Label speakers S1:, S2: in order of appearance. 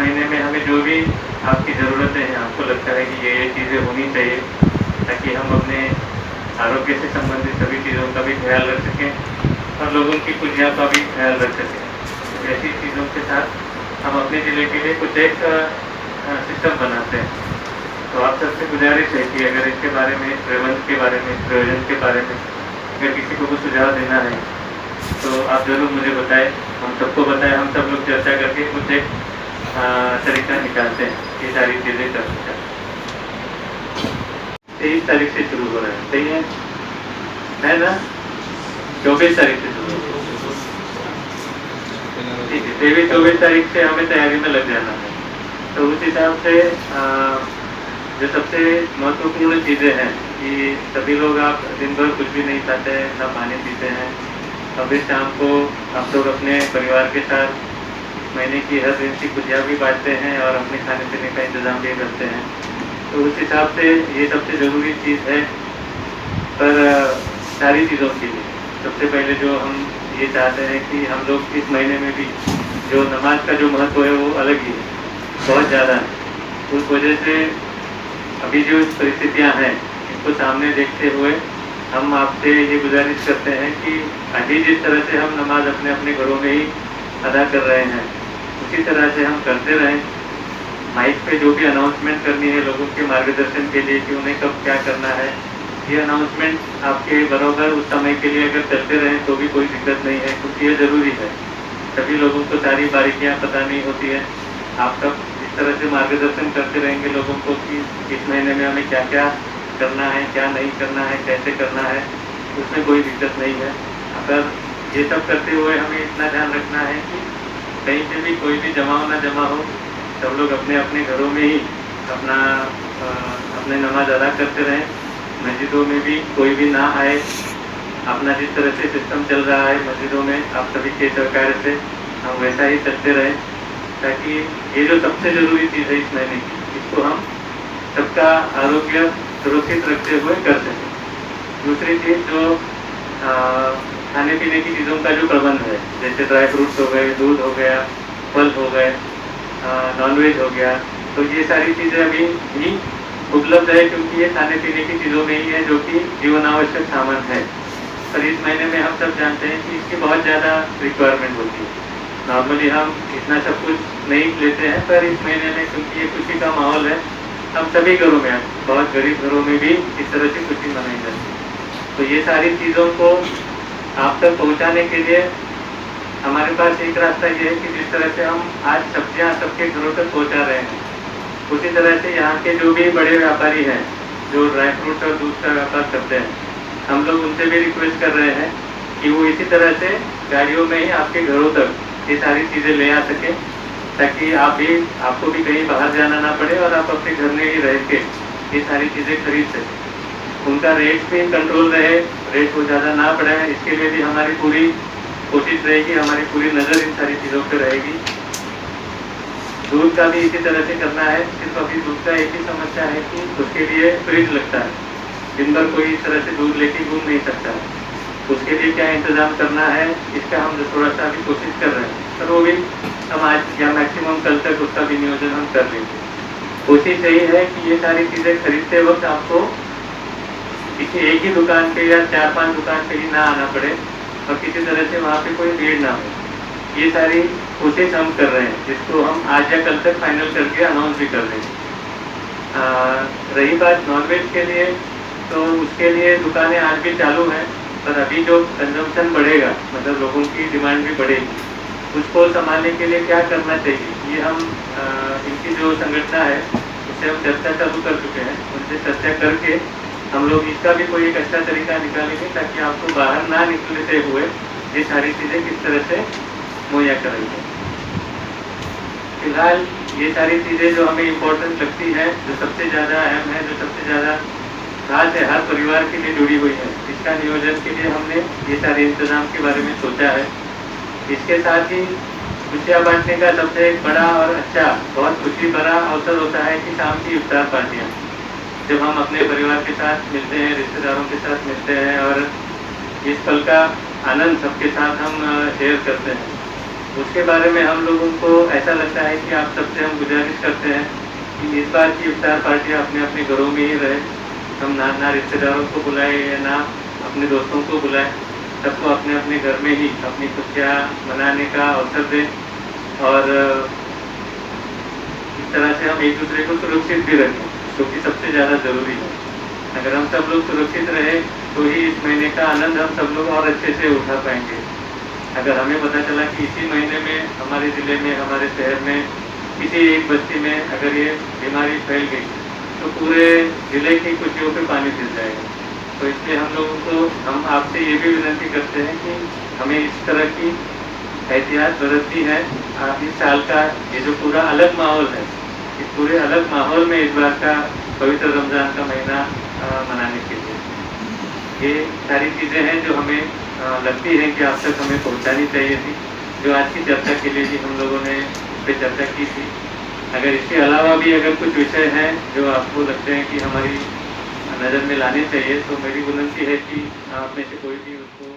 S1: महीने में हमें जो भी आपकी ज़रूरतें हैं, आपको लगता है कि ये चीज़ें होनी चाहिए ताकि हम अपने आरोग्य से संबंधित सभी चीज़ों का भी ख्याल रख सकें और लोगों की खुशियाँ का भी ख्याल रख सकें। तो ऐसी चीज़ों के साथ हम अपने ज़िले के लिए कुछ एक सिस्टम बनाते हैं। तो आप सबसे गुजारिश है कि अगर इसके बारे में, प्रबंध के बारे में, प्रयोजन के बारे में अगर किसी को कुछ सुझाव देना है तो आप ज़रूर मुझे बताएं, हम सबको बताएं, हम सब लोग चर्चा करके कुछ एक तरीका निकालते हैं ये सारी चीज़ें कर सकते हैं। 23 तारीख से शुरू हो रहा है, सही है ना? 24 तारीख से शुरू हो रहा है, ठीक है। 23-24 तारीख से हमें तैयारी में लग जाना है। तो उस हिसाब से जो सबसे महत्वपूर्ण चीज़ें हैं कि सभी लोग, आप दिन भर कुछ भी नहीं खाते हैं, ना पानी पीते हैं, अभी शाम को आप लोग अपने परिवार के साथ महीने की हर दिन की खुशियाँ भी बांटते हैं और अपने खाने पीने का इंतज़ाम भी करते हैं। तो उस हिसाब से ये सबसे ज़रूरी चीज़ है। पर सारी चीज़ों के लिए सबसे पहले जो हम ये चाहते हैं कि हम लोग इस महीने में भी जो नमाज का जो महत्व है वो अलग ही है, बहुत ज़्यादा है। उस वजह से अभी जो परिस्थितियाँ हैं इनको सामने देखते हुए हम आपसे ये गुजारिश करते हैं कि अभी जिस तरह से हम नमाज अपने अपने घरों में ही अदा कर रहे हैं उसी तरह से हम करते रहें। माइक पे जो भी अनाउंसमेंट करनी है लोगों के मार्गदर्शन के लिए कि उन्हें कब क्या करना है, ये अनाउंसमेंट आपके बराबर उस समय के लिए अगर चलते रहें तो भी कोई दिक्कत नहीं है, क्योंकि ये ज़रूरी है। सभी लोगों को सारी बारीकियाँ पता नहीं होती है। आप सब इस तरह से मार्गदर्शन करते रहेंगे लोगों को कि इस महीने में हमें क्या क्या करना है, क्या नहीं करना है, कैसे करना है, उसमें कोई दिक्कत नहीं है। अगर ये सब करते हुए हमें इतना ध्यान रखना है कि कहीं पे भी कोई भी जमाव ना जमा हो, सब लोग अपने अपने घरों में ही अपने नमाज अदा करते रहें। मस्जिदों में भी कोई भी ना आए। अपना जिस तरह से सिस्टम चल रहा है मस्जिदों में आप सभी के सरकार से, हम वैसा ही चलते रहें ताकि ये जो सबसे ज़रूरी चीज़ है इस महीने की, इसको हम सबका आरोग्य सुरक्षित रखते हुए कर सकें। दूसरी चीज़ जो खाने पीने की चीज़ों का जो प्रबंध है, जैसे ड्राई फ्रूट्स हो गए, दूध हो गया, फल हो गए, नॉनवेज हो गया, तो ये सारी चीज़ें अभी भी उपलब्ध है क्योंकि ये खाने पीने की चीज़ों में ही है जो कि जीवन आवश्यक सामान है। पर इस महीने में हम सब जानते हैं कि इसकी बहुत ज़्यादा रिक्वायरमेंट होती है। नॉर्मली हम इतना सब कुछ नहीं लेते हैं, पर इस महीने में क्योंकि ये खुशी का माहौल है, हम सभी घरों में, बहुत गरीब घरों में भी इस तरह से खुशी मनाई जाती है। तो ये सारी चीज़ों को आप तक पहुँचाने के लिए हमारे पास एक रास्ता ये है कि जिस तरह से हम आज सब्जियां सबके घरों तक पहुंचा रहे हैं, उसी तरह से यहाँ के जो भी बड़े व्यापारी हैं जो ड्राई फ्रूट और दूध का व्यापार करते हैं, हम लोग उनसे भी रिक्वेस्ट कर रहे हैं कि वो इसी तरह से गाड़ियों में ही आपके घरों तक ये सारी चीज़ें ले आ सकें, ताकि आपको भी कहीं बाहर जाना ना पड़े और आप अपने घर में ही रह के ये सारी चीज़ें खरीद सकें। उनका रेट भी कंट्रोल रहे, रेट को ज़्यादा ना बढ़ाए, इसके लिए भी हमारी पूरी कोशिश रहेगी, हमारी पूरी नज़र इन सारी चीज़ों पर रहेगी। दूध का भी इसी तरह से करना है। सिर्फ अभी दूध का एक ही समस्या है कि उसके लिए फ्रिज लगता है, दिन भर कोई इस तरह से दूध लेके घूम नहीं सकता है। उसके लिए क्या इंतज़ाम करना है, इसका हम थोड़ा सा अभी कोशिश कर रहे हैं, पर वो भी हम आज या मैक्सिमम कल तक उसका भी नियोजन हम कर लेंगे। कोशिश यही है कि ये सारी चीज़ें खरीदते वक्त आपको किसी एक ही दुकान पे या 4-5 दुकान पे ही ना आना पड़े और किसी तरह से वहाँ पे कोई भीड़ ना हो। ये सारी कोशिश हम कर रहे हैं, जिसको हम आज या कल तक फाइनल करके अनाउंस भी कर देंगे। रही बात नॉनवेज के लिए, तो उसके लिए दुकानें आज भी चालू हैं, पर अभी जो कंजम्पशन बढ़ेगा, मतलब लोगों की डिमांड भी बढ़ेगी, उसको संभालने के लिए क्या करना चाहिए, ये हम इनकी जो संगठन है उससे हम चर्चा चालू कर चुके हैं। उनसे चर्चा करके हम लोग इसका भी कोई एक अच्छा तरीका निकालेंगे ताकि आपको बाहर ना निकलते हुए ये सारी चीज़ें किस तरह से मुहैया कराएंगे। फिलहाल ये सारी चीज़ें जो हमें इम्पोर्टेंट लगती है, जो सबसे ज़्यादा अहम है, जो सबसे ज़्यादा खास है, हर परिवार के लिए जुड़ी हुई है, इसका नियोजन के लिए हमने ये सारे इंतज़ाम के बारे में सोचा है। इसके साथ ही खुशियाँ बांटने का सबसे एक बड़ा और अच्छा, बहुत खुशी भरा अवसर होता है कि शाम की इफ्तार पार्टियाँ, जब हम अपने परिवार के साथ मिलते हैं, रिश्तेदारों के साथ मिलते हैं और इस पल का आनंद सबके साथ हम शेयर करते हैं। उसके बारे में हम लोगों को ऐसा लगता है कि आप सबसे हम गुजारिश करते हैं कि इस बार की इफ्तार पार्टी अपने अपने घरों में ही रहे। हम ना रिश्तेदारों को बुलाए या ना अपने दोस्तों को बुलाए, सबको अपने अपने घर में ही अपनी खुशियाँ मनाने का अवसर दें और इस तरह से हम एक दूसरे को सुरक्षित भी रखें, जो कि सबसे ज़्यादा ज़रूरी है। अगर हम सब लोग सुरक्षित रहें तो ही इस महीने का आनंद हम सब लोग और अच्छे से उठा पाएंगे। अगर हमें पता चला कि इसी महीने में हमारे ज़िले में, हमारे शहर में, किसी एक बस्ती में अगर ये बीमारी फैल गई तो पूरे ज़िले की कुटियों पे पानी फिर जाएगा। तो इसलिए हम आपसे ये भी विनती करते हैं कि हमें इस तरह की एहतियात बरतनी है। इस साल का ये जो पूरा अलग माहौल है, इस पूरे अलग माहौल में इस बार का पवित्र रमज़ान का महीना मनाने के लिए ये सारी चीज़ें हैं जो हमें लगती है कि आप तक हमें पहुंचानी चाहिए थी। जो आज की चर्चा के लिए भी हम लोगों ने इस पे चर्चा की थी। अगर इसके अलावा भी अगर कुछ विषय हैं जो आपको लगते हैं कि हमारी नज़र में लाने चाहिए तो मेरी विनती है कि आप में से कोई भी उसको